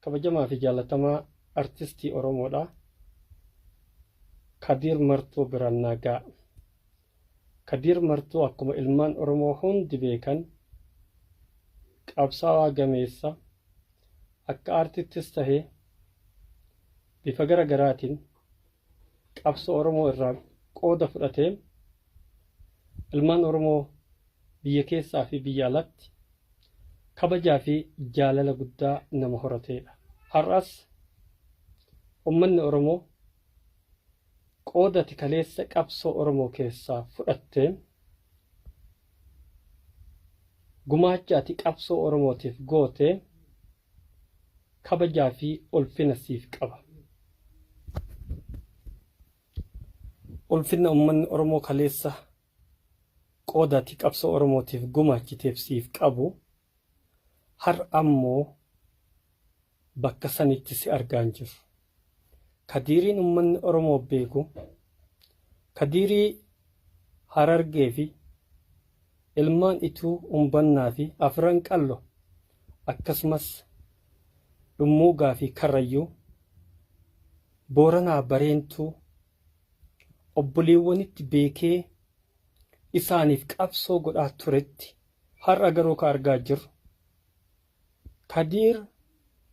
kabajamaa fi jaallatamaa artistii Oromoodha. Kadir Martuu biraan nagaa. Kadir Martuu akkuma ilmaan Oromoo hundi beekan qabsaa'aa gameessa akka aartittis tahee bifa garaagaraatiin qabsoo Oromoo irraa qooda fudhatee ilmaan Oromoo biyya keessaa fi biyya alatti kabajaa fi jaalala guddaa nama horateedha. Har'as ummanni Oromoo qooda kaleessa qabsoo Oromoo keessaa fudhattee gumaacha qabsoo Oromootiif gootee kabajaa fi ulfina siif qaba. Ulfina ummanni Oromoo kaleessa qooda qabsoo Oromootiif gumaachiteef siif qabu har ammoo bakka sanitti si argaan jiru. Kadiriin ummanni Oromoo beeku Kadirii Harargee fi ilmaan ituu umbannaa fi afran qallo akkasumas Dhummuugaa fi Karrayyuu Booranaa Bareentuu obboleewwanitti beekee isaaniif qabsoo godhaa turetti har'a garuu ka argaa jiru. Kadir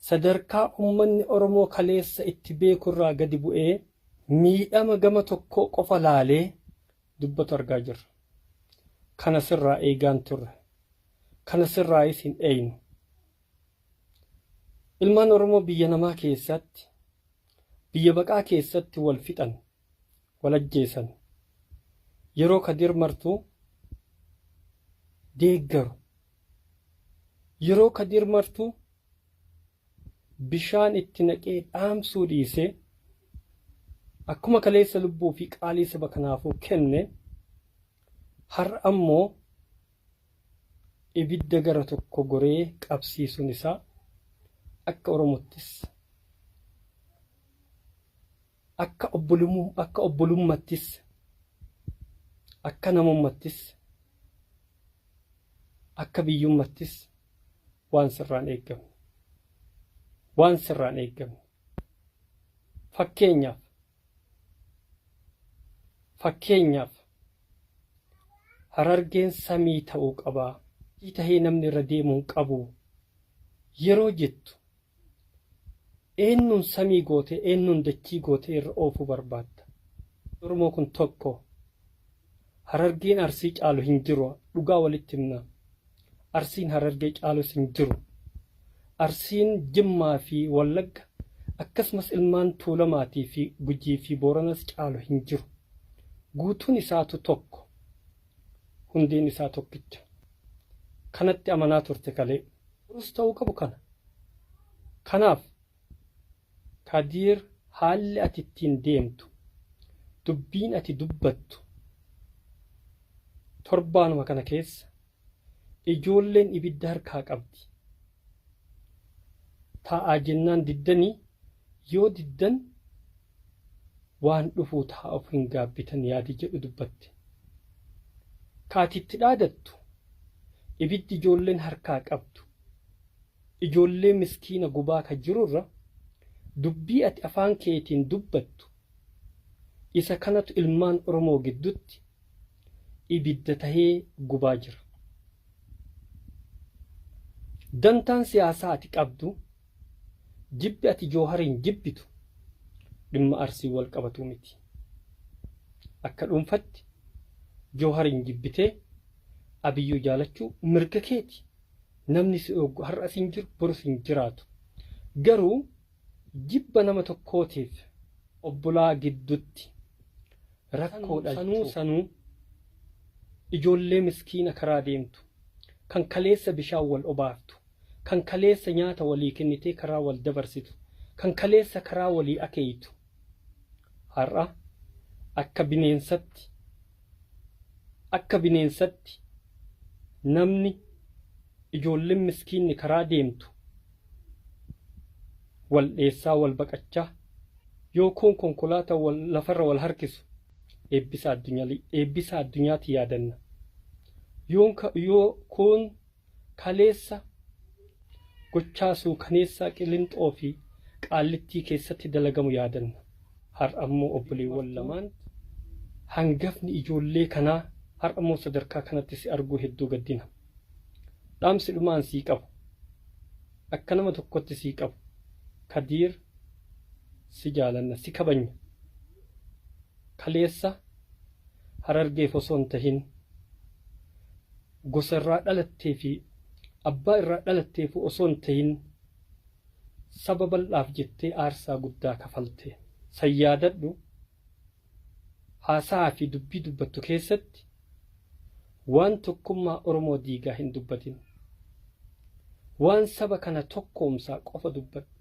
sadarkaa ummanni Oromoo kaleessa itti beekurraa gadi bu'ee miidhama gama tokko qofa laalee dubbatu argaa jirra. Kana sirraa eegaan turre. Kana sirraa isin eeynu. Ilmaan Oromoo biyya namaa keessatti, biyya baqaa keessatti wal fixan, wal ajjeesan. Yeroo Kadir Martuu deeggaru. Yeroo Kadir Martuu bishaan itti naqee dhaamsuu dhiisee akkuma kaleessa lubbuu fi qaalii saba kanaafuu kenne har'a ammoo ibidda gara tokko goree qabsiisuun isaa akka Oromottis akka obbolummattis akka namummattis akka biyyummattis waan sirraan eeggamu. Waan sirraan eeggamu. Fakkeenyaaf Harargeen samii ta'uu qabaa. Tahee namni irra deemuu qabu. Yeroo jettu eenyuun samii goote eenyuun dachii goote irra oofuu barbaadda. Oromoo kun tokko. Harargeen Arsii caalu hin jiru. Dhugaa walitti himna. Arsiin Harargee caalus hin jiru. Arsiin Jimmaa fi Wallagga akkasumas ilmaan Tuulamaatii fi Gujii fi Booranas caalu hin jiru. Guutuun isaatu tokko. Hundiin isaa tokkicha. Kanatti amanaa turte kalee. Urus ta'uu qabu kana. Kanaaf Kadir haalli ati ittiin deemtu, dubbiin ati dubbattu torbaanuma kana keessa ijoolleen ibidda harkaa qabdi. Taa'aa jennaan diddanii yoo diddan waan dhufuu taa'uuf hin gaabbitan yaadi jedhu dubbatte. Kaatitti dhaadattu ibiddi ijoolleen harkaa qabdu. Ijoollee miskiina gubaa ka jirurra dubbii ati afaan keetiin dubbattu isa kanatu ilmaan Oromoo giddutti ibidda tahee gubaa jira. Dantaan siyaasaa ati qabdu jibbi ati Joohariin jibbitu dhimma Arsii wal qabatu miti. Akka dhuunfatti Joohariin jibbitee Abiyyuu jaalachuu mirga keeti. Namni si ogu har'a sin jiru boru sin jiraatu. Garuu jibba nama tokkootiif obbolaa giddutti rakkoodha sanuu ijoollee miskiina karaa deemtu kan kaleessa bishaan wal obaaftu kan kaleessa nyaata walii kennitee karaa wal dabarsitu kan kaleessa karaa walii akeeytu har'a akka bineensatti namni ijoolleen miskiinni karaa deemtu wal dheessaa wal baqachaa yookuun konkolaataa lafarra wal harkisu eebbisa addunyaatti yaadanna. Yoo kun kaleessa gochaa suukaneessaa Qiliinxoo fi Qaallittii keessatti dalagamu yaadanna. Har'a ammoo obboleewwan lamaan hangafni ijoollee kanaa har'a ammoo sadarkaa kanatti si arguu hedduu gaddina. Dhaamsi dhumaan sii qabu akka nama tokkotti sii qabu Kadiir si jaalanna si kabanya. Kaleessa Harargeef osoo hin tahin gosa irraa dhalattee fi abbaa irraa dhalatteef osoo hin tahin saba bal'aaf jettee aarsaa guddaa kafalte. Sayyaadadhu haasaa fi dubbii dubbattu keessatti waan tokkummaa Oromoo diigaa hin dubbatin. Waan saba kana tokkoomsaa qofa dubbadhu.